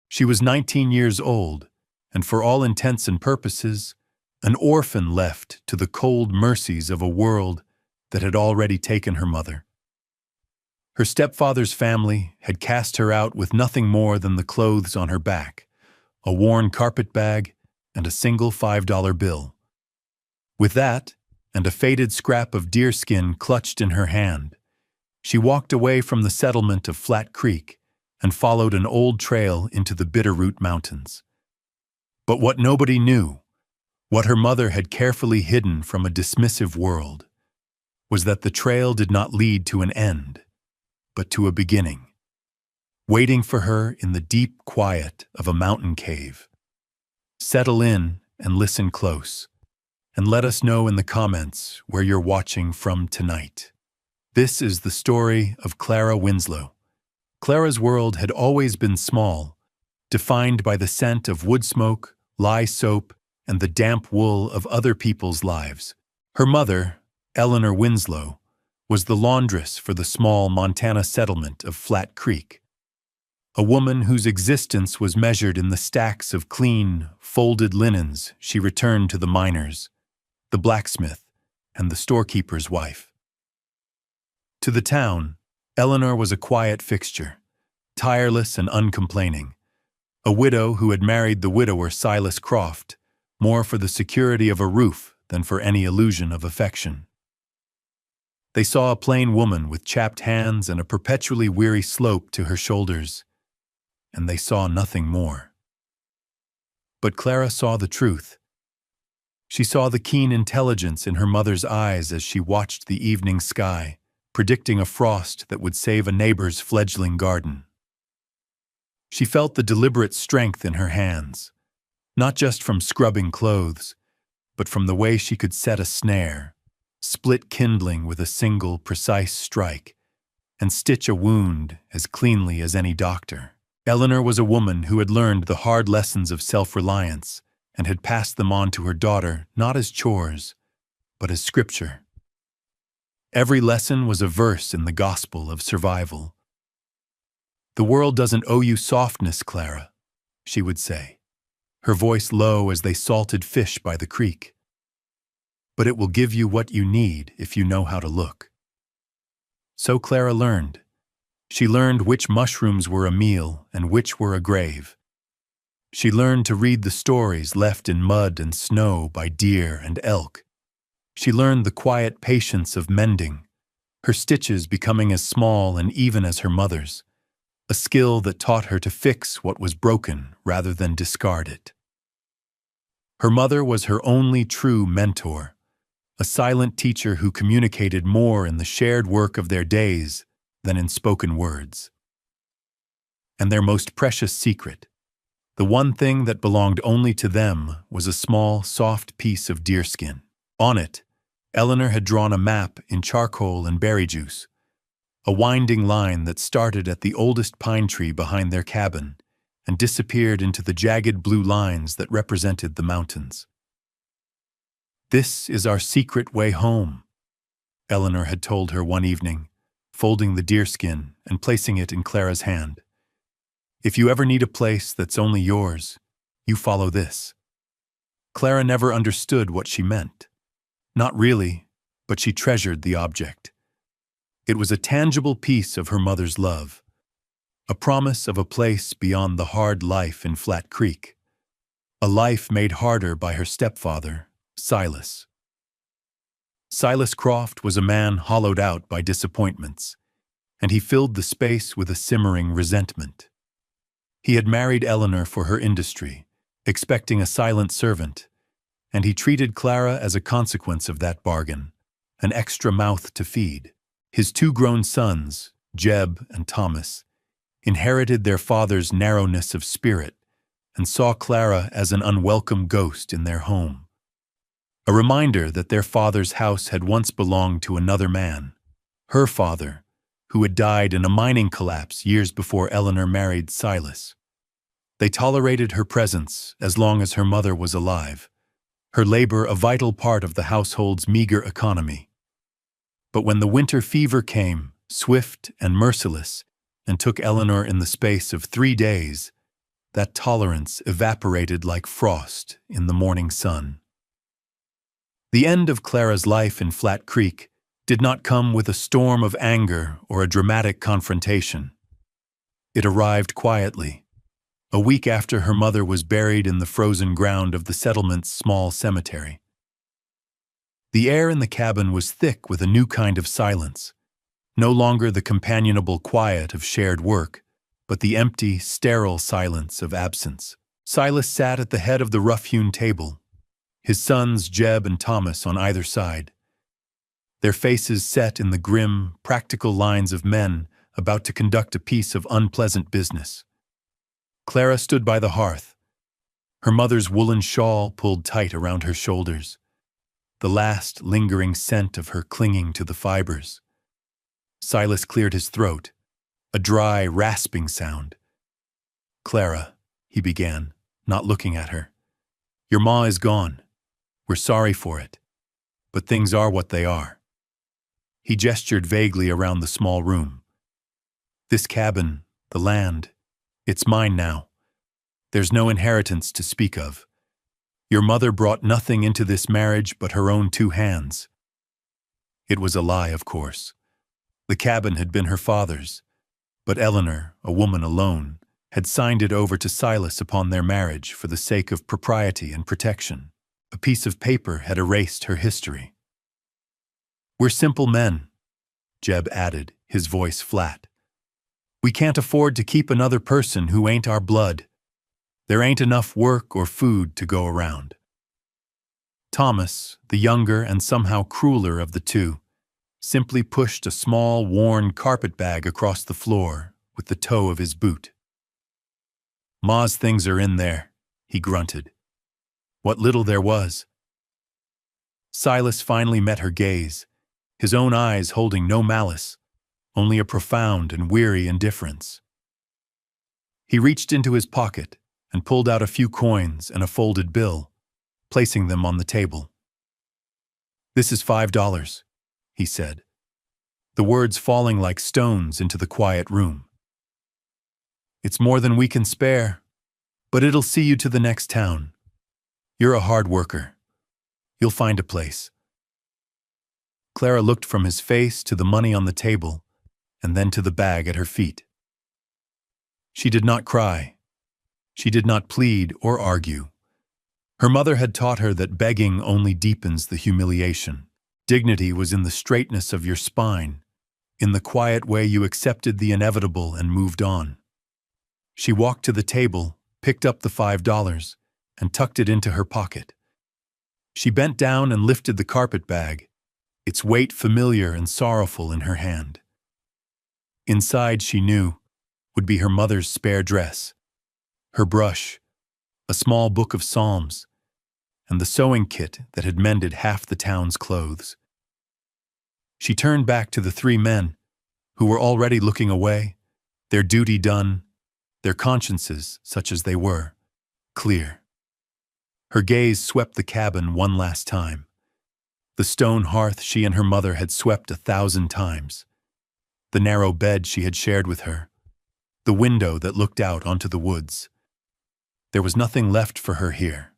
She was 19 years old, and for all intents and purposes, an orphan left to the cold mercies of a world that had already taken her mother. Her stepfather's family had cast her out with nothing more than the clothes on her back, a worn carpet bag, and a single $5 bill. With that, and a faded scrap of deerskin clutched in her hand, she walked away from the settlement of Flat Creek and followed an old trail into the Bitterroot Mountains. But what nobody knew, what her mother had carefully hidden from a dismissive world, was that the trail did not lead to an end, but to a beginning, waiting for her in the deep quiet of a mountain cave. Settle in and listen close, and let us know in the comments where you're watching from tonight. This is the story of Clara Winslow. Clara's world had always been small, defined by the scent of wood smoke, lye soap, and the damp wool of other people's lives. Her mother, Eleanor Winslow, was the laundress for the small Montana settlement of Flat Creek, a woman whose existence was measured in the stacks of clean, folded linens she returned to the miners, the blacksmith, and the storekeeper's wife. To the town, Eleanor was a quiet fixture, tireless and uncomplaining, a widow who had married the widower Silas Croft, more for the security of a roof than for any illusion of affection. They saw a plain woman with chapped hands and a perpetually weary slope to her shoulders, and they saw nothing more. But Clara saw the truth. She saw the keen intelligence in her mother's eyes as she watched the evening sky, predicting a frost that would save a neighbor's fledgling garden. She felt the deliberate strength in her hands, not just from scrubbing clothes, but from the way she could set a snare, split kindling with a single precise strike, and stitch a wound as cleanly as any doctor. Eleanor was a woman who had learned the hard lessons of self-reliance and had passed them on to her daughter not as chores, but as scripture. Every lesson was a verse in the gospel of survival. "The world doesn't owe you softness, Clara," she would say, her voice low as they salted fish by the creek. "But it will give you what you need if you know how to look." So Clara learned. She learned which mushrooms were a meal and which were a grave. She learned to read the stories left in mud and snow by deer and elk. She learned the quiet patience of mending, her stitches becoming as small and even as her mother's, a skill that taught her to fix what was broken rather than discard it. Her mother was her only true mentor, a silent teacher who communicated more in the shared work of their days than in spoken words. And their most precious secret, the one thing that belonged only to them, was a small, soft piece of deerskin. On it, Eleanor had drawn a map in charcoal and berry juice, a winding line that started at the oldest pine tree behind their cabin and disappeared into the jagged blue lines that represented the mountains. "This is our secret way home," Eleanor had told her one evening, folding the deerskin and placing it in Clara's hand. "If you ever need a place that's only yours, you follow this." Clara never understood what she meant. Not really, but she treasured the object. It was a tangible piece of her mother's love, a promise of a place beyond the hard life in Flat Creek, a life made harder by her stepfather, Silas. Silas Croft was a man hollowed out by disappointments, and he filled the space with a simmering resentment. He had married Eleanor for her industry, expecting a silent servant, and he treated Clara as a consequence of that bargain, an extra mouth to feed. His two grown sons, Jeb and Thomas, inherited their father's narrowness of spirit and saw Clara as an unwelcome ghost in their home, a reminder that their father's house had once belonged to another man, her father, who had died in a mining collapse years before Eleanor married Silas. They tolerated her presence as long as her mother was alive, her labor a vital part of the household's meager economy. But when the winter fever came, swift and merciless, and took Eleanor in the space of 3 days, that tolerance evaporated like frost in the morning sun. The end of Clara's life in Flat Creek did not come with a storm of anger or a dramatic confrontation. It arrived quietly, a week after her mother was buried in the frozen ground of the settlement's small cemetery. The air in the cabin was thick with a new kind of silence, no longer the companionable quiet of shared work, but the empty, sterile silence of absence. Silas sat at the head of the rough-hewn table, his sons Jeb and Thomas on either side, their faces set in the grim, practical lines of men about to conduct a piece of unpleasant business. Clara stood by the hearth, her mother's woolen shawl pulled tight around her shoulders, the last lingering scent of her clinging to the fibers. Silas cleared his throat, a dry, rasping sound. "Clara," he began, not looking at her, "your ma is gone. We're sorry for it. But things are what they are." He gestured vaguely around the small room. "This cabin, the land, it's mine now. There's no inheritance to speak of. Your mother brought nothing into this marriage but her own 2 hands." It was a lie, of course. The cabin had been her father's, but Eleanor, a woman alone, had signed it over to Silas upon their marriage for the sake of propriety and protection. A piece of paper had erased her history. "We're simple men," Jeb added, his voice flat. "We can't afford to keep another person who ain't our blood. There ain't enough work or food to go around." Thomas, the younger and somehow crueler of the two, simply pushed a small, worn carpet bag across the floor with the toe of his boot. "Ma's things are in there," he grunted. What little there was. Silas finally met her gaze, his own eyes holding no malice, only a profound and weary indifference. He reached into his pocket and pulled out a few coins and a folded bill, placing them on the table. "This is $5, he said, the words falling like stones into the quiet room. "It's more than we can spare, but it'll see you to the next town. You're a hard worker. You'll find a place." Clara looked from his face to the money on the table, and then to the bag at her feet. She did not cry. She did not plead or argue. Her mother had taught her that begging only deepens the humiliation. Dignity was in the straightness of your spine, in the quiet way you accepted the inevitable and moved on. She walked to the table, picked up the $5, and tucked it into her pocket. She bent down and lifted the carpet bag, its weight familiar and sorrowful in her hand. Inside, she knew, would be her mother's spare dress, her brush, a small book of psalms, and the sewing kit that had mended half the town's clothes. She turned back to the 3 men, who were already looking away, their duty done, their consciences, such as they were, clear. Her gaze swept the cabin one last time. The stone hearth she and her mother had swept 1,000 times. The narrow bed she had shared with her. The window that looked out onto the woods. There was nothing left for her here.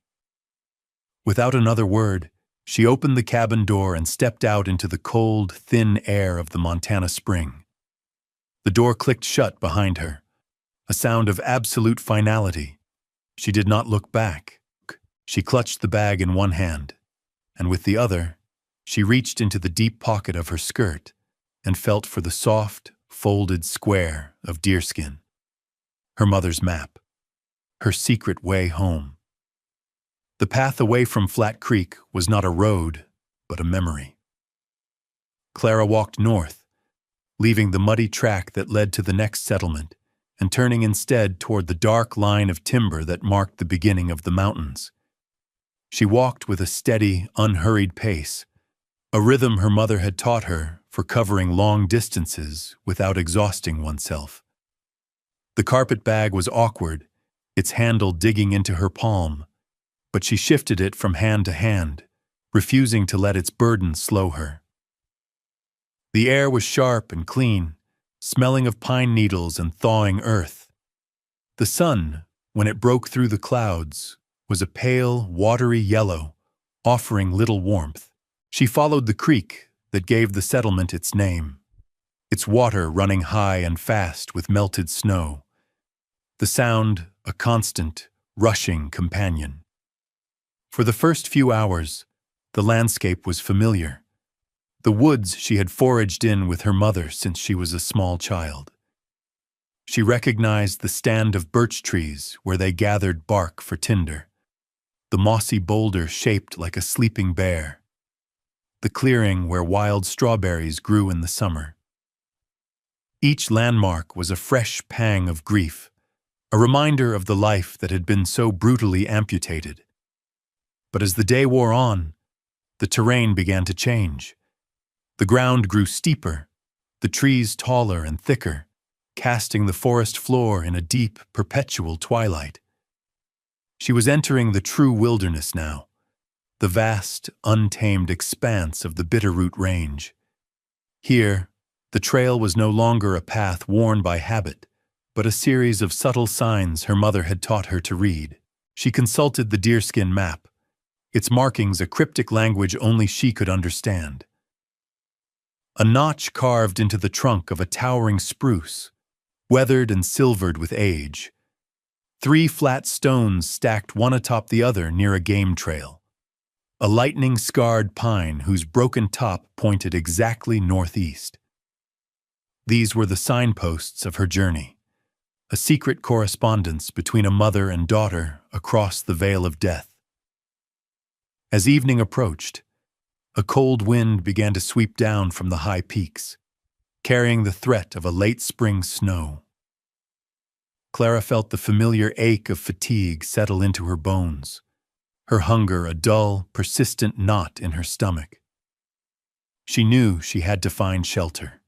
Without another word, she opened the cabin door and stepped out into the cold, thin air of the Montana spring. The door clicked shut behind her, a sound of absolute finality. She did not look back. She clutched the bag in one hand, and with the other, she reached into the deep pocket of her skirt and felt for the soft, folded square of deerskin. Her mother's map. Her secret way home. The path away from Flat Creek was not a road, but a memory. Clara walked north, leaving the muddy track that led to the next settlement and turning instead toward the dark line of timber that marked the beginning of the mountains. She walked with a steady, unhurried pace, a rhythm her mother had taught her for covering long distances without exhausting oneself. The carpet bag was awkward, its handle digging into her palm, but she shifted it from hand to hand, refusing to let its burden slow her. The air was sharp and clean, smelling of pine needles and thawing earth. The sun, when it broke through the clouds, was a pale, watery yellow, offering little warmth. She followed the creek that gave the settlement its name, its water running high and fast with melted snow, the sound a constant, rushing companion. For the first few hours, the landscape was familiar, the woods she had foraged in with her mother since she was a small child. She recognized the stand of birch trees where they gathered bark for tinder, the mossy boulder shaped like a sleeping bear, the clearing where wild strawberries grew in the summer. Each landmark was a fresh pang of grief, a reminder of the life that had been so brutally amputated. But as the day wore on, the terrain began to change. The ground grew steeper, the trees taller and thicker, casting the forest floor in a deep, perpetual twilight. She was entering the true wilderness now, the vast, untamed expanse of the Bitterroot Range. Here, the trail was no longer a path worn by habit, but a series of subtle signs her mother had taught her to read. She consulted the deerskin map, its markings a cryptic language only she could understand. A notch carved into the trunk of a towering spruce, weathered and silvered with age. 3 flat stones stacked one atop the other near a game trail. A lightning-scarred pine whose broken top pointed exactly northeast. These were the signposts of her journey, a secret correspondence between a mother and daughter across the Vale of Death. As evening approached, a cold wind began to sweep down from the high peaks, carrying the threat of a late spring snow. Clara felt the familiar ache of fatigue settle into her bones, her hunger a dull, persistent knot in her stomach. She knew she had to find shelter.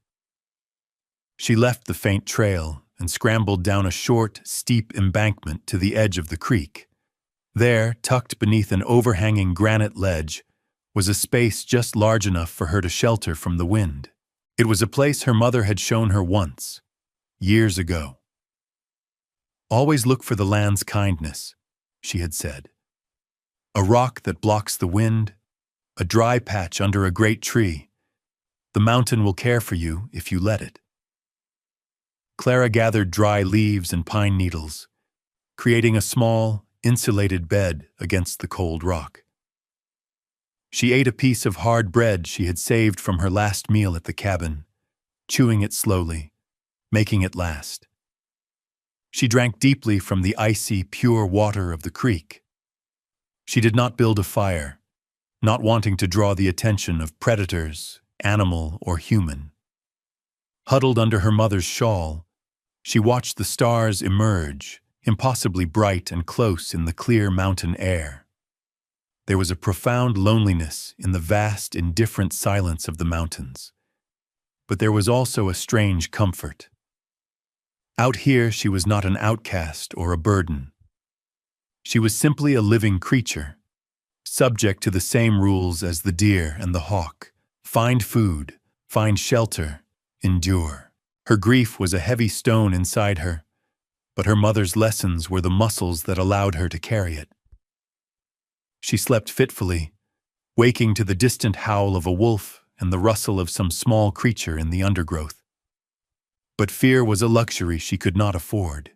She left the faint trail and scrambled down a short, steep embankment to the edge of the creek. There, tucked beneath an overhanging granite ledge, was a space just large enough for her to shelter from the wind. It was a place her mother had shown her once, years ago. "Always look for the land's kindness," she had said. "A rock that blocks the wind, a dry patch under a great tree. The mountain will care for you if you let it." Clara gathered dry leaves and pine needles, creating a small, insulated bed against the cold rock. She ate a piece of hard bread she had saved from her last meal at the cabin, chewing it slowly, making it last. She drank deeply from the icy, pure water of the creek. She did not build a fire, not wanting to draw the attention of predators, animal or human. Huddled under her mother's shawl, she watched the stars emerge, impossibly bright and close in the clear mountain air. There was a profound loneliness in the vast, indifferent silence of the mountains. But there was also a strange comfort. Out here, she was not an outcast or a burden. She was simply a living creature, subject to the same rules as the deer and the hawk. Find food, find shelter, endure. Her grief was a heavy stone inside her, but her mother's lessons were the muscles that allowed her to carry it. She slept fitfully, waking to the distant howl of a wolf and the rustle of some small creature in the undergrowth. But fear was a luxury she could not afford.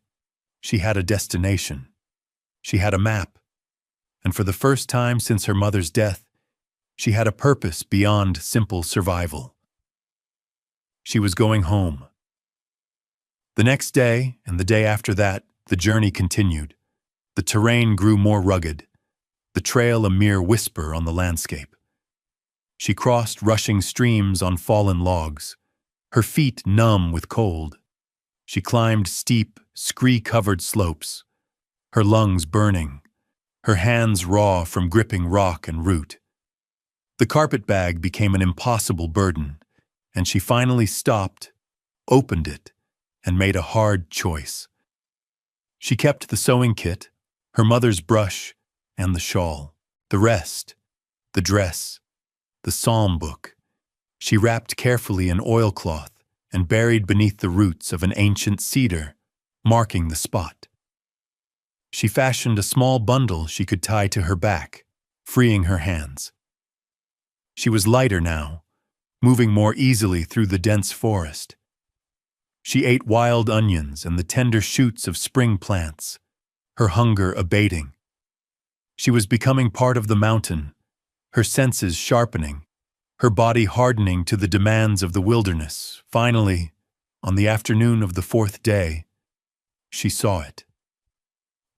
She had a destination. She had a map. And for the first time since her mother's death, she had a purpose beyond simple survival. She was going home. The next day, and the day after that, the journey continued. The terrain grew more rugged, the trail a mere whisper on the landscape. She crossed rushing streams on fallen logs, her feet numb with cold. She climbed steep, scree-covered slopes, her lungs burning, her hands raw from gripping rock and root. The carpet bag became an impossible burden, and she finally stopped, opened it, and made a hard choice. She kept the sewing kit, her mother's brush, and the shawl. The rest, the dress, the psalm book, she wrapped carefully in oilcloth and buried beneath the roots of an ancient cedar, marking the spot. She fashioned a small bundle she could tie to her back, freeing her hands. She was lighter now, moving more easily through the dense forest. She ate wild onions and the tender shoots of spring plants, her hunger abating. She was becoming part of the mountain, her senses sharpening, her body hardening to the demands of the wilderness. Finally, on the afternoon of the fourth day, she saw it.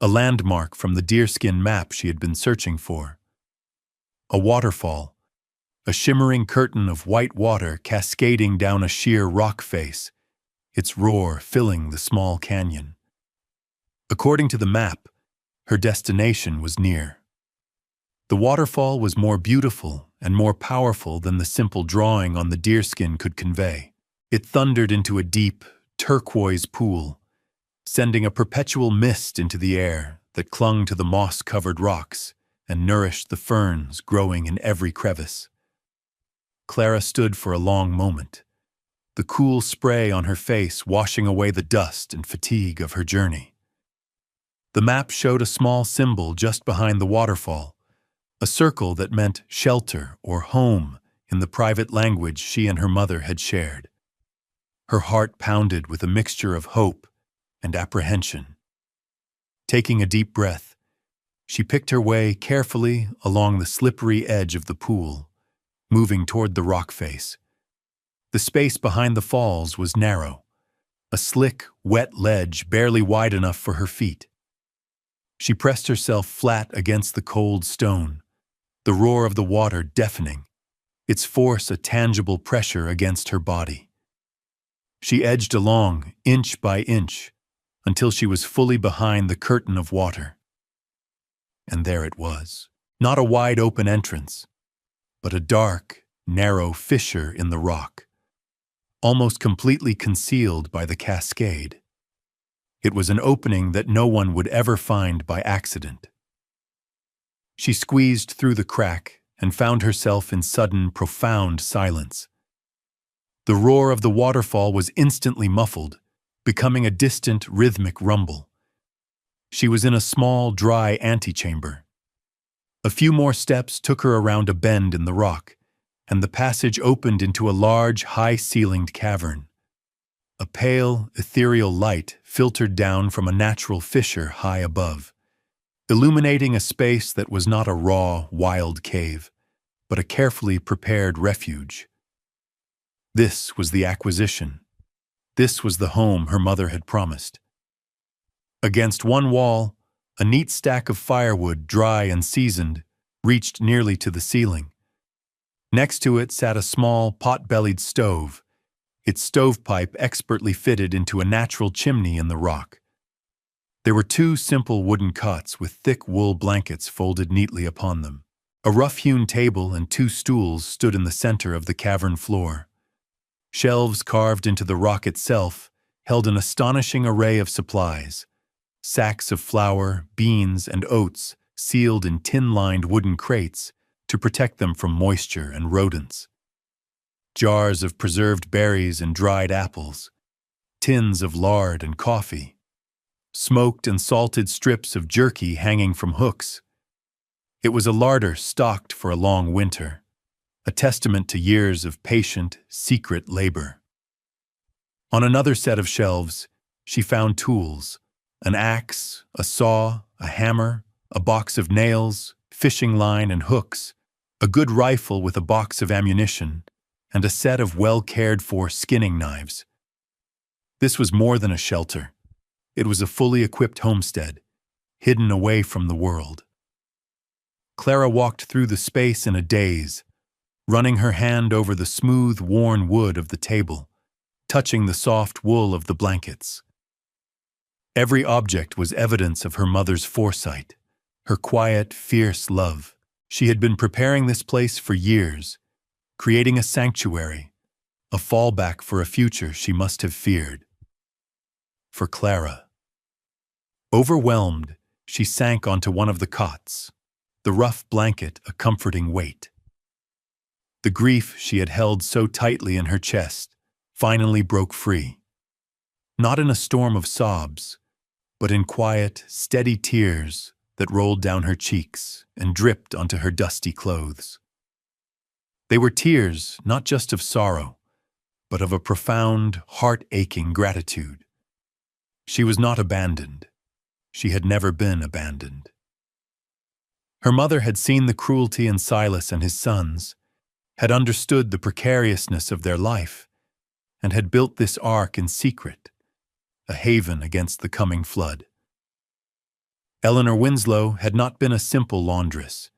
A landmark from the deerskin map she had been searching for. A waterfall, a shimmering curtain of white water cascading down a sheer rock face, its roar filling the small canyon. According to the map, her destination was near. The waterfall was more beautiful and more powerful than the simple drawing on the deerskin could convey. It thundered into a deep, turquoise pool, sending a perpetual mist into the air that clung to the moss-covered rocks and nourished the ferns growing in every crevice. Clara stood for a long moment, the cool spray on her face washing away the dust and fatigue of her journey. The map showed a small symbol just behind the waterfall, a circle that meant shelter or home in the private language she and her mother had shared. Her heart pounded with a mixture of hope and apprehension. Taking a deep breath, she picked her way carefully along the slippery edge of the pool, moving toward the rock face. The space behind the falls was narrow, a slick, wet ledge barely wide enough for her feet. She pressed herself flat against the cold stone, the roar of the water deafening, its force a tangible pressure against her body. She edged along, inch by inch, until she was fully behind the curtain of water. And there it was, not a wide-open entrance, but a dark, narrow fissure in the rock, almost completely concealed by the cascade. It was an opening that no one would ever find by accident. She squeezed through the crack and found herself in sudden, profound silence. The roar of the waterfall was instantly muffled, becoming a distant, rhythmic rumble. She was in a small, dry antechamber. A few more steps took her around a bend in the rock, and the passage opened into a large, high-ceilinged cavern. A pale, ethereal light filtered down from a natural fissure high above, illuminating a space that was not a raw, wild cave, but a carefully prepared refuge. This was the acquisition. This was the home her mother had promised. Against one wall, a neat stack of firewood, dry and seasoned, reached nearly to the ceiling. Next to it sat a small, pot-bellied stove, its stovepipe expertly fitted into a natural chimney in the rock. There were two simple wooden cots with thick wool blankets folded neatly upon them. A rough-hewn table and two stools stood in the center of the cavern floor. Shelves carved into the rock itself held an astonishing array of supplies: sacks of flour, beans, and oats sealed in tin-lined wooden crates to protect them from moisture and rodents. Jars of preserved berries and dried apples, tins of lard and coffee, smoked and salted strips of jerky hanging from hooks. It was a larder stocked for a long winter, a testament to years of patient, secret labor. On another set of shelves, she found tools: an axe, a saw, a hammer, a box of nails, fishing line and hooks, a good rifle with a box of ammunition, and a set of well-cared-for skinning knives. This was more than a shelter. It was a fully equipped homestead, hidden away from the world. Clara walked through the space in a daze, running her hand over the smooth, worn wood of the table, touching the soft wool of the blankets. Every object was evidence of her mother's foresight, her quiet, fierce love. She had been preparing this place for years, creating a sanctuary, a fallback for a future she must have feared. For Clara. Overwhelmed, she sank onto one of the cots, the rough blanket a comforting weight. The grief she had held so tightly in her chest finally broke free. Not in a storm of sobs, but in quiet, steady tears that rolled down her cheeks and dripped onto her dusty clothes. They were tears not just of sorrow, but of a profound, heart-aching gratitude. She was not abandoned. She had never been abandoned. Her mother had seen the cruelty in Silas and his sons, had understood the precariousness of their life, and had built this ark in secret, a haven against the coming flood. Eleanor Winslow had not been a simple laundress.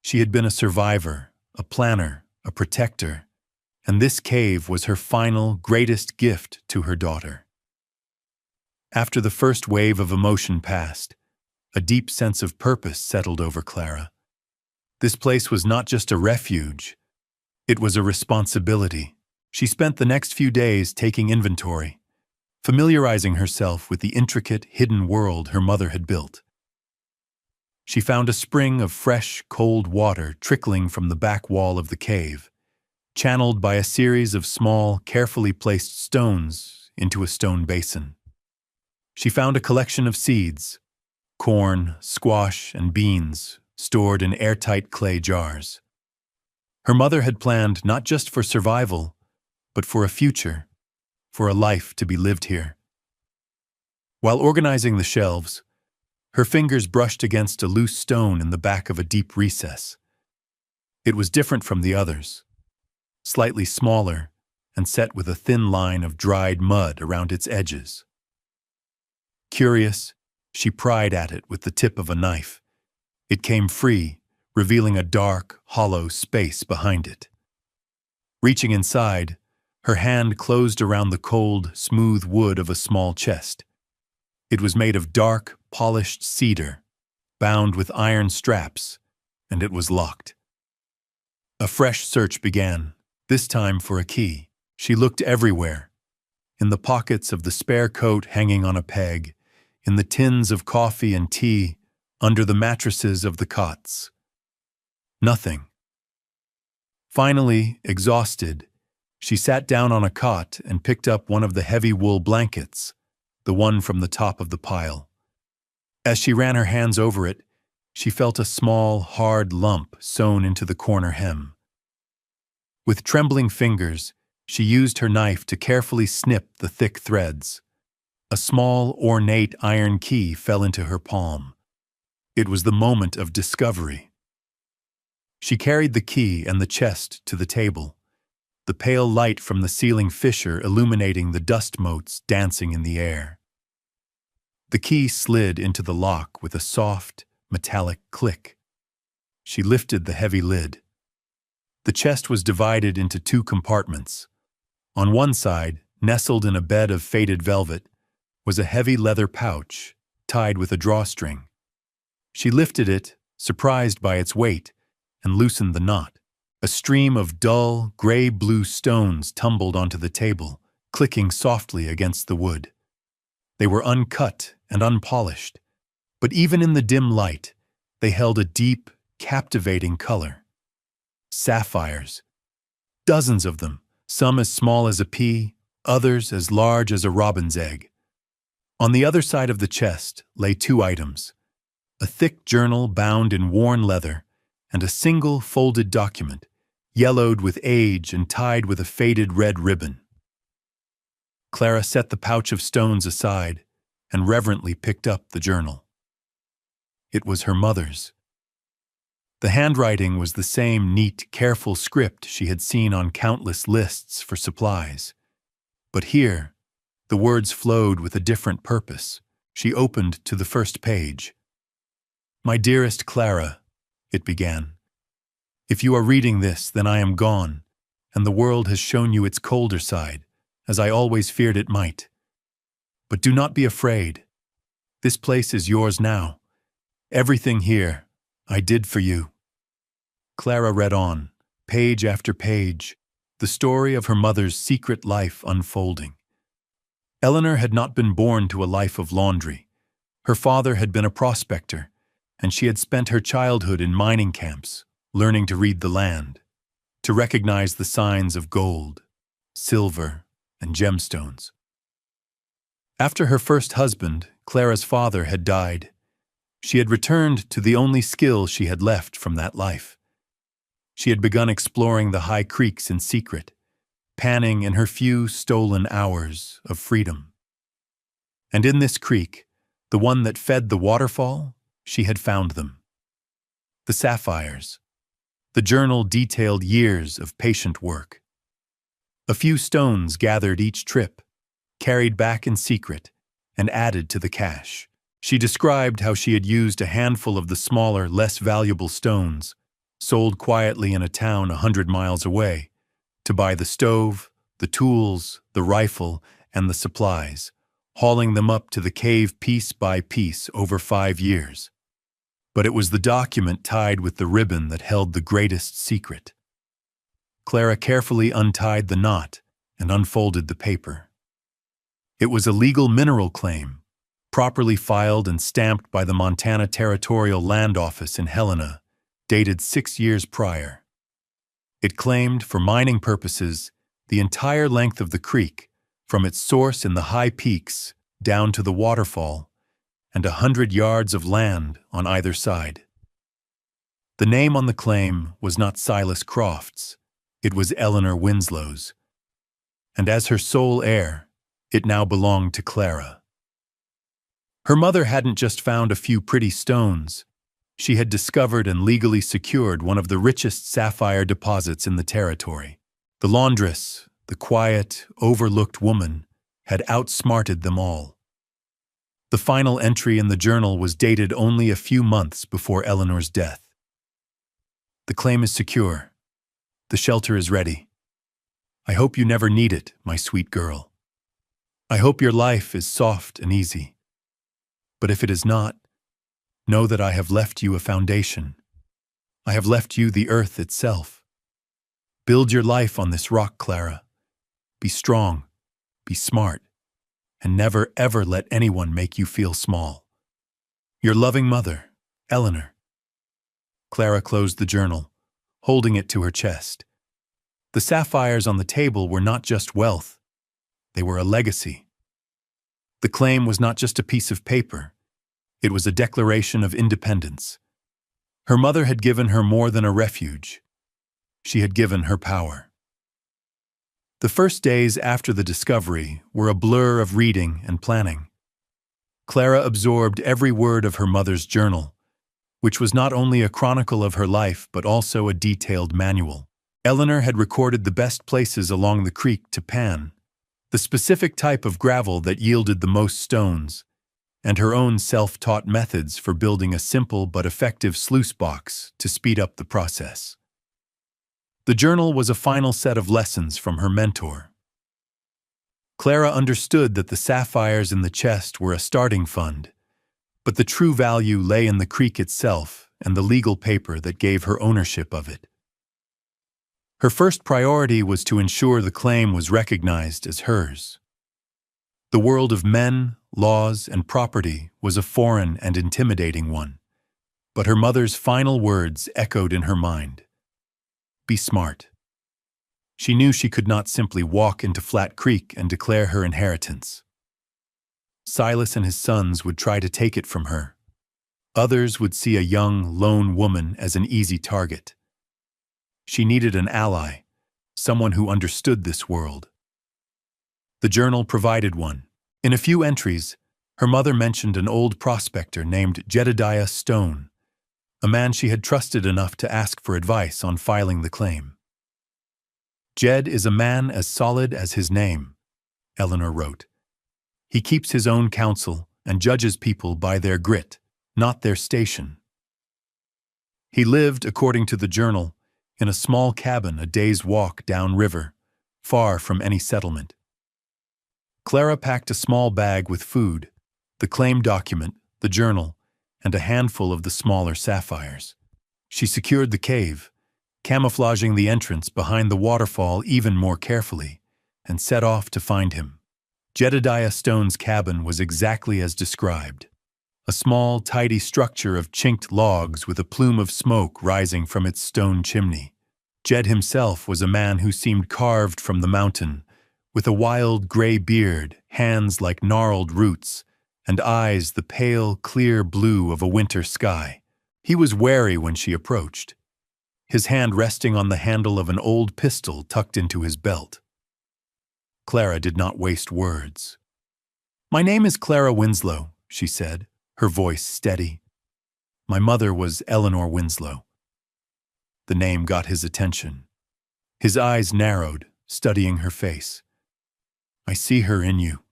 She had been a survivor, a planner, a protector, and this cave was her final, greatest gift to her daughter. After the first wave of emotion passed, a deep sense of purpose settled over Clara. This place was not just a refuge, it was a responsibility. She spent the next few days taking inventory, familiarizing herself with the intricate, hidden world her mother had built. She found a spring of fresh, cold water trickling from the back wall of the cave, channeled by a series of small, carefully placed stones into a stone basin. She found a collection of seeds, corn, squash, and beans, stored in airtight clay jars. Her mother had planned not just for survival, but for a future, for a life to be lived here. While organizing the shelves, her fingers brushed against a loose stone in the back of a deep recess. It was different from the others, slightly smaller and set with a thin line of dried mud around its edges. Curious, she pried at it with the tip of a knife. It came free, revealing a dark, hollow space behind it. Reaching inside, her hand closed around the cold, smooth wood of a small chest. It was made of dark, polished cedar, bound with iron straps, and it was locked. A fresh search began, this time for a key. She looked everywhere, in the pockets of the spare coat hanging on a peg, in the tins of coffee and tea, under the mattresses of the cots. Nothing. Finally, exhausted, she sat down on a cot and picked up one of the heavy wool blankets, the one from the top of the pile. As she ran her hands over it, she felt a small, hard lump sewn into the corner hem. With trembling fingers, she used her knife to carefully snip the thick threads. A small, ornate iron key fell into her palm. It was the moment of discovery. She carried the key and the chest to the table, the pale light from the ceiling fissure illuminating the dust motes dancing in the air. The key slid into the lock with a soft, metallic click. She lifted the heavy lid. The chest was divided into two compartments. On one side, nestled in a bed of faded velvet, was a heavy leather pouch tied with a drawstring. She lifted it, surprised by its weight, and loosened the knot. A stream of dull, gray-blue stones tumbled onto the table, clicking softly against the wood. They were uncut and unpolished, but even in the dim light, they held a deep, captivating color. Sapphires. Dozens of them, some as small as a pea, others as large as a robin's egg. On the other side of the chest lay two items: a thick journal bound in worn leather, and a single folded document, yellowed with age and tied with a faded red ribbon. Clara set the pouch of stones aside and reverently picked up the journal. It was her mother's. The handwriting was the same neat, careful script she had seen on countless lists for supplies. But here, the words flowed with a different purpose. She opened to the first page. "My dearest Clara," it began, "if you are reading this, then I am gone, and the world has shown you its colder side, as I always feared it might. But do not be afraid. This place is yours now. Everything here I did for you." Clara read on, page after page, the story of her mother's secret life unfolding. Eleanor had not been born to a life of laundry. Her father had been a prospector, and she had spent her childhood in mining camps, learning to read the land, to recognize the signs of gold, silver, and gemstones. After her first husband, Clara's father had died. She had returned to the only skill she had left from that life. She had begun exploring the high creeks in secret, panning in her few stolen hours of freedom. And in this creek, the one that fed the waterfall, she had found them. The sapphires. The journal detailed years of patient work. A few stones gathered each trip, carried back in secret, and added to the cache. She described how she had used a handful of the smaller, less valuable stones, sold quietly in a town 100 miles away, to buy the stove, the tools, the rifle, and the supplies, hauling them up to the cave piece by piece over 5 years. But it was the document tied with the ribbon that held the greatest secret. Clara carefully untied the knot and unfolded the paper. It was a legal mineral claim, properly filed and stamped by the Montana Territorial Land Office in Helena, dated 6 years prior. It claimed, for mining purposes, the entire length of the creek, from its source in the high peaks down to the waterfall, and 100 yards of land on either side. The name on the claim was not Silas Croft's, it was Eleanor Winslow's. And as her sole heir, it now belonged to Clara. Her mother hadn't just found a few pretty stones. She had discovered and legally secured one of the richest sapphire deposits in the territory. The laundress, the quiet, overlooked woman, had outsmarted them all. The final entry in the journal was dated only a few months before Eleanor's death. The claim is secure. The shelter is ready. I hope you never need it, my sweet girl. I hope your life is soft and easy. But if it is not, know that I have left you a foundation. I have left you the earth itself. Build your life on this rock, Clara. Be strong, be smart, and never ever let anyone make you feel small. Your loving mother, Eleanor. Clara closed the journal, holding it to her chest. The sapphires on the table were not just wealth, they were a legacy. The claim was not just a piece of paper, it was a declaration of independence. Her mother had given her more than a refuge. She had given her power. The first days after the discovery were a blur of reading and planning. Clara absorbed every word of her mother's journal, which was not only a chronicle of her life but also a detailed manual. Eleanor had recorded the best places along the creek to pan, the specific type of gravel that yielded the most stones, and her own self-taught methods for building a simple but effective sluice box to speed up the process. The journal was a final set of lessons from her mentor. Clara understood that the sapphires in the chest were a starting fund, but the true value lay in the creek itself and the legal paper that gave her ownership of it. Her first priority was to ensure the claim was recognized as hers. The world of men, laws, and property was a foreign and intimidating one, but her mother's final words echoed in her mind. Be smart. She knew she could not simply walk into Flat Creek and declare her inheritance. Silas and his sons would try to take it from her. Others would see a young, lone woman as an easy target. She needed an ally, someone who understood this world. The journal provided one. In a few entries, her mother mentioned an old prospector named Jedediah Stone, a man she had trusted enough to ask for advice on filing the claim. Jed is a man as solid as his name, Eleanor wrote. He keeps his own counsel and judges people by their grit, not their station. He lived, according to the journal, in a small cabin a day's walk downriver, far from any settlement. Clara packed a small bag with food, the claim document, the journal, and a handful of the smaller sapphires. She secured the cave, camouflaging the entrance behind the waterfall even more carefully, and set off to find him. Jedediah Stone's cabin was exactly as described. A small, tidy structure of chinked logs with a plume of smoke rising from its stone chimney. Jed himself was a man who seemed carved from the mountain, with a wild gray beard, hands like gnarled roots, and eyes the pale, clear blue of a winter sky. He was wary when she approached, his hand resting on the handle of an old pistol tucked into his belt. Clara did not waste words. "My name is Clara Winslow," she said, her voice steady. "My mother was Eleanor Winslow." The name got his attention. His eyes narrowed, studying her face. "I see her in you,"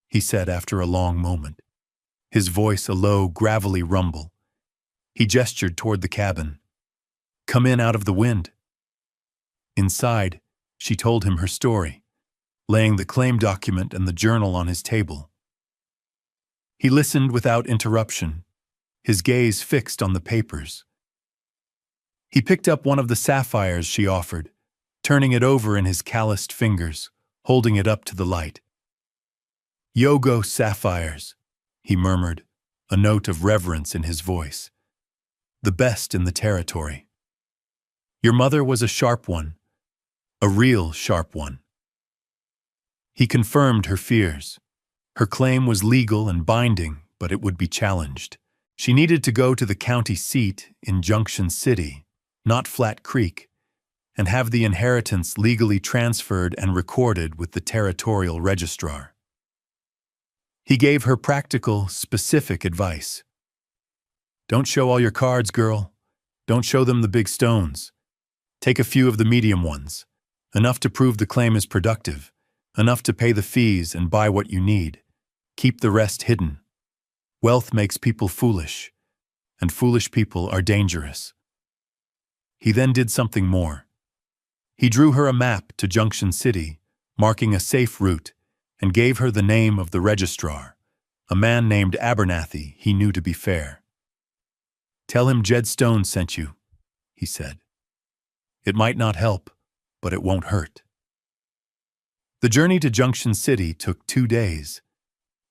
he said after a long moment, his voice a low, gravelly rumble. He gestured toward the cabin. "Come in out of the wind." Inside, she told him her story, laying the claim document and the journal on his table. He listened without interruption, his gaze fixed on the papers. He picked up one of the sapphires she offered, turning it over in his calloused fingers, holding it up to the light. "Yogo sapphires," he murmured, a note of reverence in his voice. "The best in the territory. Your mother was a sharp one, a real sharp one." He confirmed her fears. Her claim was legal and binding, but it would be challenged. She needed to go to the county seat in Junction City, not Flat Creek, and have the inheritance legally transferred and recorded with the territorial registrar. He gave her practical, specific advice. "Don't show all your cards, girl. Don't show them the big stones. Take a few of the medium ones, enough to prove the claim is productive, enough to pay the fees and buy what you need. Keep the rest hidden. Wealth makes people foolish, and foolish people are dangerous." He then did something more. He drew her a map to Junction City, marking a safe route, and gave her the name of the registrar, a man named Abernathy he knew to be fair. "Tell him Jed Stone sent you," he said. "It might not help, but it won't hurt." The journey to Junction City took 2 days.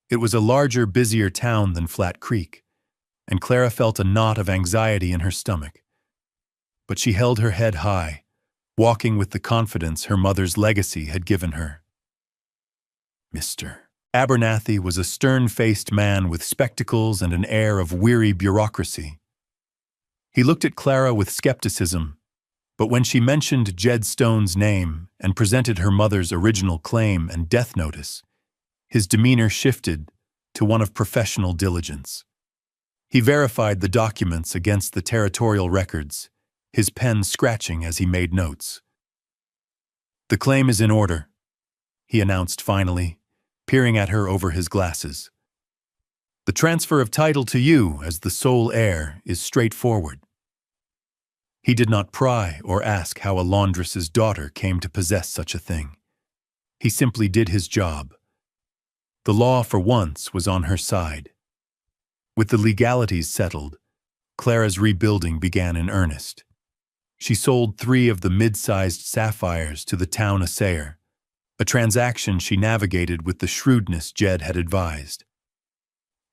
It was a larger, busier town than Flat Creek, and Clara felt a knot of anxiety in her stomach. But she held her head high, walking with the confidence her mother's legacy had given her. Mr. Abernathy was a stern-faced man with spectacles and an air of weary bureaucracy. He looked at Clara with skepticism, but when she mentioned Jed Stone's name and presented her mother's original claim and death notice, his demeanor shifted to one of professional diligence. He verified the documents against the territorial records, his pen scratching as he made notes. "The claim is in order," he announced finally, peering at her over his glasses. "The transfer of title to you as the sole heir is straightforward." He did not pry or ask how a laundress's daughter came to possess such a thing. He simply did his job. The law, for once, was on her side. With the legalities settled, Clara's rebuilding began in earnest. She sold 3 of the mid-sized sapphires to the town assayer, a transaction she navigated with the shrewdness Jed had advised.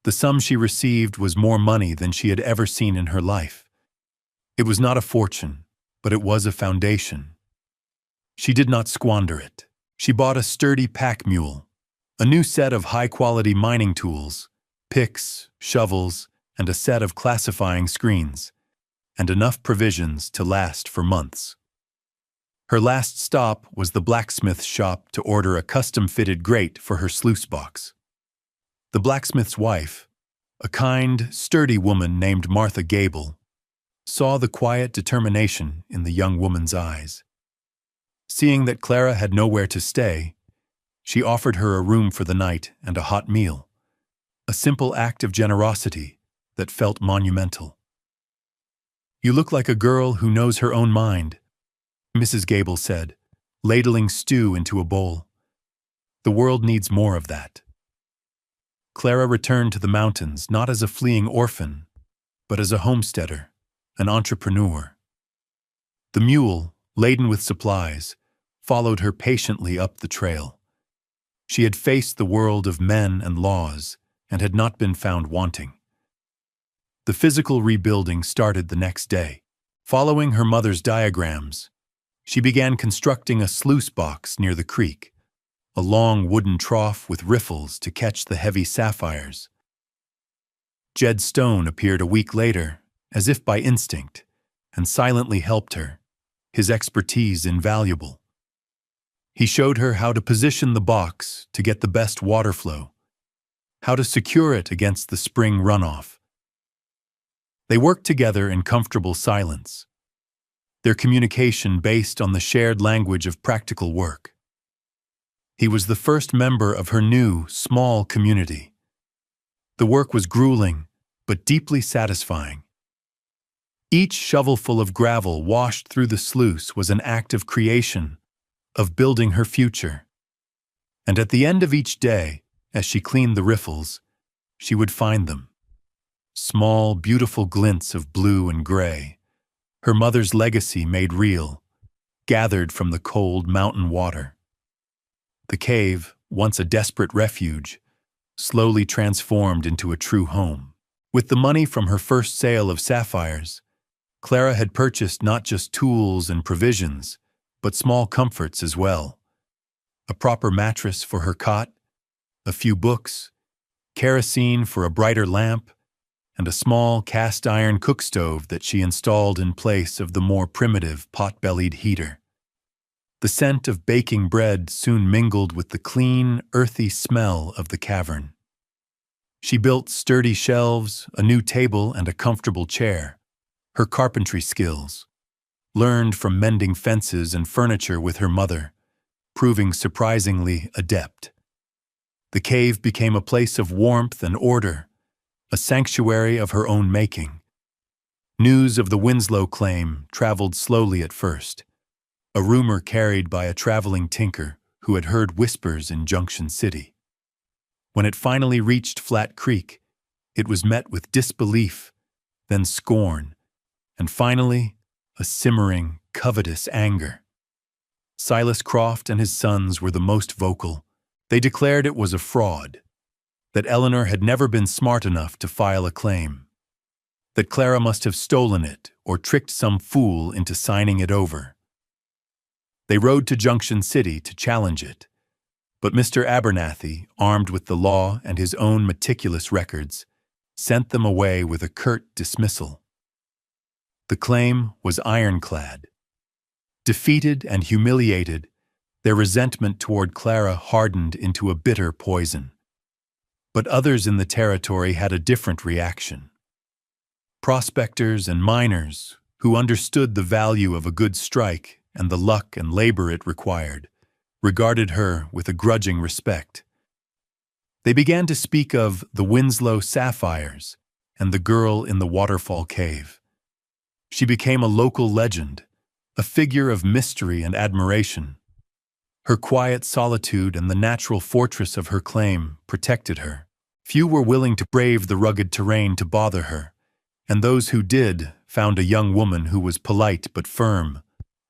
The sum she received was more money than she had ever seen in her life. It was not a fortune, but it was a foundation. She did not squander it. She bought a sturdy pack mule, a new set of high-quality mining tools, picks, shovels, and a set of classifying screens, and enough provisions to last for months. Her last stop was the blacksmith's shop to order a custom-fitted grate for her sluice box. The blacksmith's wife, a kind, sturdy woman named Martha Gable, saw the quiet determination in the young woman's eyes. Seeing that Clara had nowhere to stay, she offered her a room for the night and a hot meal, a simple act of generosity that felt monumental. "You look like a girl who knows her own mind," Mrs. Gable said, ladling stew into a bowl. "The world needs more of that." Clara returned to the mountains not as a fleeing orphan, but as a homesteader, an entrepreneur. The mule, laden with supplies, followed her patiently up the trail. She had faced the world of men and laws and had not been found wanting. The physical rebuilding started the next day. Following her mother's diagrams, she began constructing a sluice box near the creek, a long wooden trough with riffles to catch the heavy sapphires. Jed Stone appeared a week later, as if by instinct, and silently helped her, his expertise invaluable. He showed her how to position the box to get the best water flow, how to secure it against the spring runoff. They worked together in comfortable silence, their communication based on the shared language of practical work. He was the first member of her new, small community. The work was grueling, but deeply satisfying. Each shovelful of gravel washed through the sluice was an act of creation, of building her future. And at the end of each day, as she cleaned the riffles, she would find them. Small, beautiful glints of blue and gray, her mother's legacy made real, gathered from the cold mountain water. The cave, once a desperate refuge, slowly transformed into a true home. With the money from her first sale of sapphires, Clara had purchased not just tools and provisions, but small comforts as well. A proper mattress for her cot, a few books, kerosene for a brighter lamp, and a small cast-iron cookstove that she installed in place of the more primitive pot-bellied heater. The scent of baking bread soon mingled with the clean, earthy smell of the cavern. She built sturdy shelves, a new table, and a comfortable chair. Her carpentry skills, learned from mending fences and furniture with her mother, proving surprisingly adept. The cave became a place of warmth and order, a sanctuary of her own making. News of the Winslow claim traveled slowly at first, a rumor carried by a traveling tinker who had heard whispers in Junction City. When it finally reached Flat Creek, it was met with disbelief, then scorn, and finally, a simmering, covetous anger. Silas Croft and his sons were the most vocal. They declared it was a fraud, that Eleanor had never been smart enough to file a claim, that Clara must have stolen it or tricked some fool into signing it over. They rode to Junction City to challenge it, but Mr. Abernathy, armed with the law and his own meticulous records, sent them away with a curt dismissal. The claim was ironclad. Defeated and humiliated, their resentment toward Clara hardened into a bitter poison. But others in the territory had a different reaction. Prospectors and miners, who understood the value of a good strike and the luck and labor it required, regarded her with a grudging respect. They began to speak of the Winslow sapphires and the girl in the waterfall cave. She became a local legend, a figure of mystery and admiration. Her quiet solitude and the natural fortress of her claim protected her. Few were willing to brave the rugged terrain to bother her, and those who did found a young woman who was polite but firm,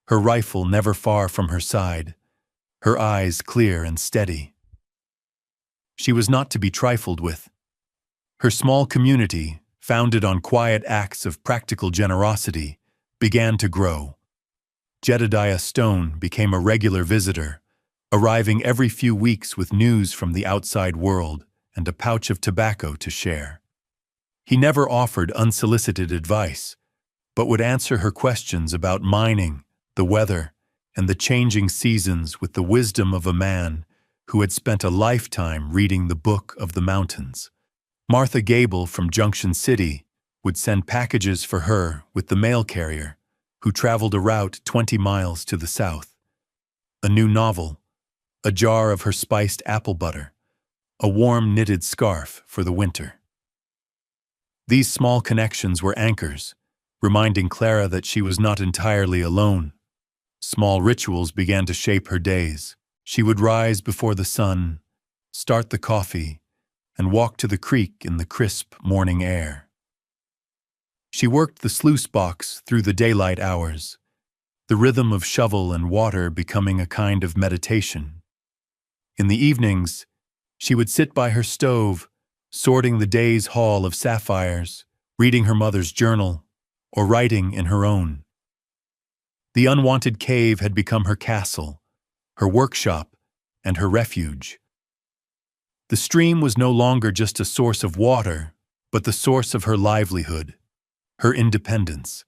her rifle never far from her side, her eyes clear and steady. She was not to be trifled with. Her small community, founded on quiet acts of practical generosity, began to grow. Jedediah Stone became a regular visitor, arriving every few weeks with news from the outside world and a pouch of tobacco to share. He never offered unsolicited advice, but would answer her questions about mining, the weather, and the changing seasons with the wisdom of a man who had spent a lifetime reading the Book of the Mountains. Martha Gable from Junction City would send packages for her with the mail carrier, who traveled a route 20 miles to the south. A new novel, a jar of her spiced apple butter, a warm knitted scarf for the winter. These small connections were anchors, reminding Clara that she was not entirely alone. Small rituals began to shape her days. She would rise before the sun, start the coffee, and walk to the creek in the crisp morning air. She worked the sluice box through the daylight hours, the rhythm of shovel and water becoming a kind of meditation. In the evenings, she would sit by her stove, sorting the day's haul of sapphires, reading her mother's journal, or writing in her own. The unwanted cave had become her castle, her workshop, and her refuge. The stream was no longer just a source of water, but the source of her livelihood, her independence.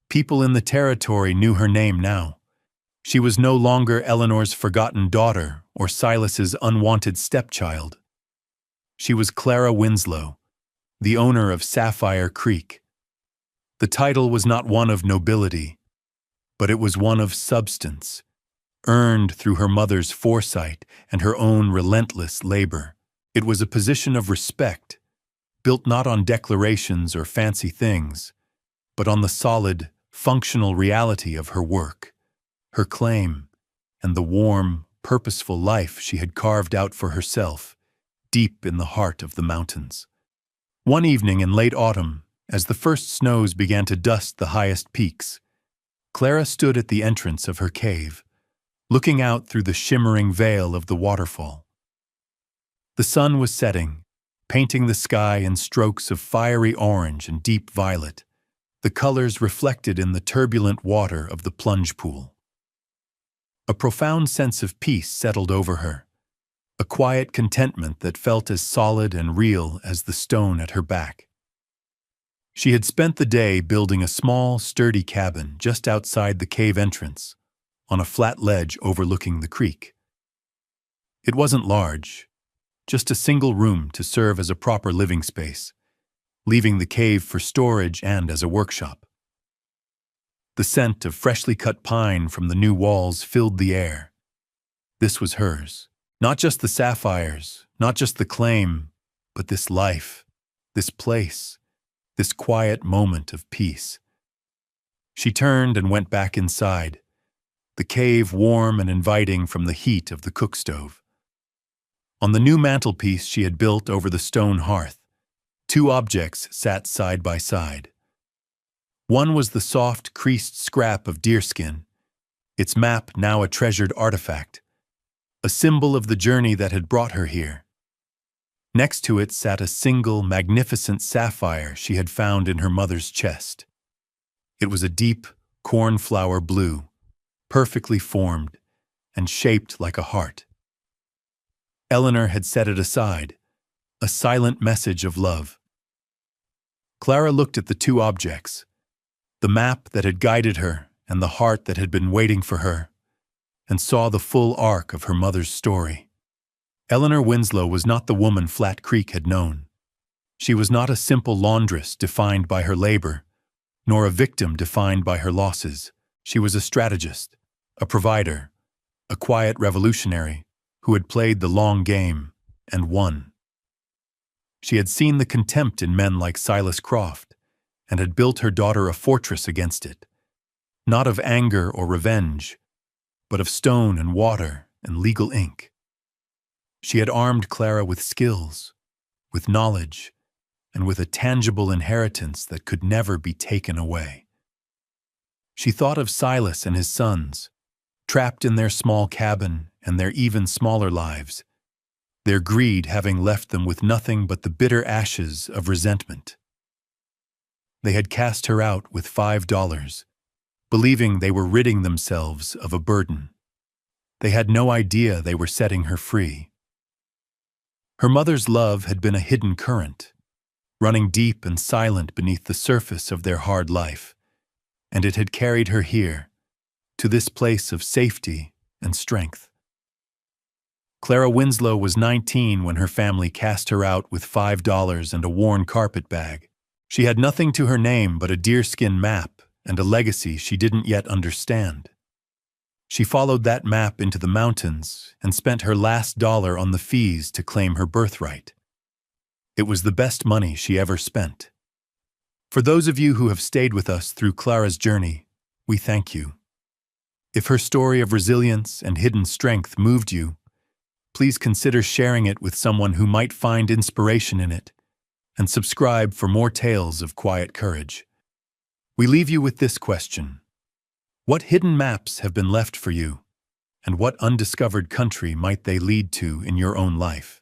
People in the territory knew her name now. She was no longer Eleanor's forgotten daughter or Silas's unwanted stepchild. She was Clara Winslow, the owner of Sapphire Creek. The title was not one of nobility, but it was one of substance, earned through her mother's foresight and her own relentless labor. It was a position of respect, built not on declarations or fancy things, but on the solid, functional reality of her work, her claim, and the warm, purposeful life she had carved out for herself, deep in the heart of the mountains. One evening in late autumn, as the first snows began to dust the highest peaks, Clara stood at the entrance of her cave, looking out through the shimmering veil of the waterfall. The sun was setting, painting the sky in strokes of fiery orange and deep violet, the colors reflected in the turbulent water of the plunge pool. A profound sense of peace settled over her, a quiet contentment that felt as solid and real as the stone at her back. She had spent the day building a small, sturdy cabin just outside the cave entrance, on a flat ledge overlooking the creek. It wasn't large, just a single room to serve as a proper living space, leaving the cave for storage and as a workshop. The scent of freshly cut pine from the new walls filled the air. This was hers. Not just the sapphires, not just the claim, but this life, this place, this quiet moment of peace. She turned and went back inside, the cave warm and inviting from the heat of the cook stove. On the new mantelpiece she had built over the stone hearth, two objects sat side by side. One was the soft, creased scrap of deerskin, its map now a treasured artifact, a symbol of the journey that had brought her here. Next to it sat a single, magnificent sapphire she had found in her mother's chest. It was a deep, cornflower blue, perfectly formed, and shaped like a heart. Eleanor had set it aside, a silent message of love. Clara looked at the two objects, the map that had guided her and the heart that had been waiting for her, and saw the full arc of her mother's story. Eleanor Winslow was not the woman Flat Creek had known. She was not a simple laundress defined by her labor, nor a victim defined by her losses. She was a strategist, a provider, a quiet revolutionary who had played the long game and won. She had seen the contempt in men like Silas Croft and had built her daughter a fortress against it, not of anger or revenge, but of stone and water and legal ink. She had armed Clara with skills, with knowledge, and with a tangible inheritance that could never be taken away. She thought of Silas and his sons, trapped in their small cabin and their even smaller lives, their greed having left them with nothing but the bitter ashes of resentment. They had cast her out with $5, believing they were ridding themselves of a burden. They had no idea they were setting her free. Her mother's love had been a hidden current, running deep and silent beneath the surface of their hard life, and it had carried her here, to this place of safety and strength. Clara Winslow was 19 when her family cast her out with $5 and a worn carpet bag. She had nothing to her name but a deerskin map and a legacy she didn't yet understand. She followed that map into the mountains and spent her last dollar on the fees to claim her birthright. It was the best money she ever spent. For those of you who have stayed with us through Clara's journey, we thank you. If her story of resilience and hidden strength moved you, please consider sharing it with someone who might find inspiration in it, and subscribe for more tales of quiet courage. We leave you with this question. What hidden maps have been left for you, and what undiscovered country might they lead to in your own life?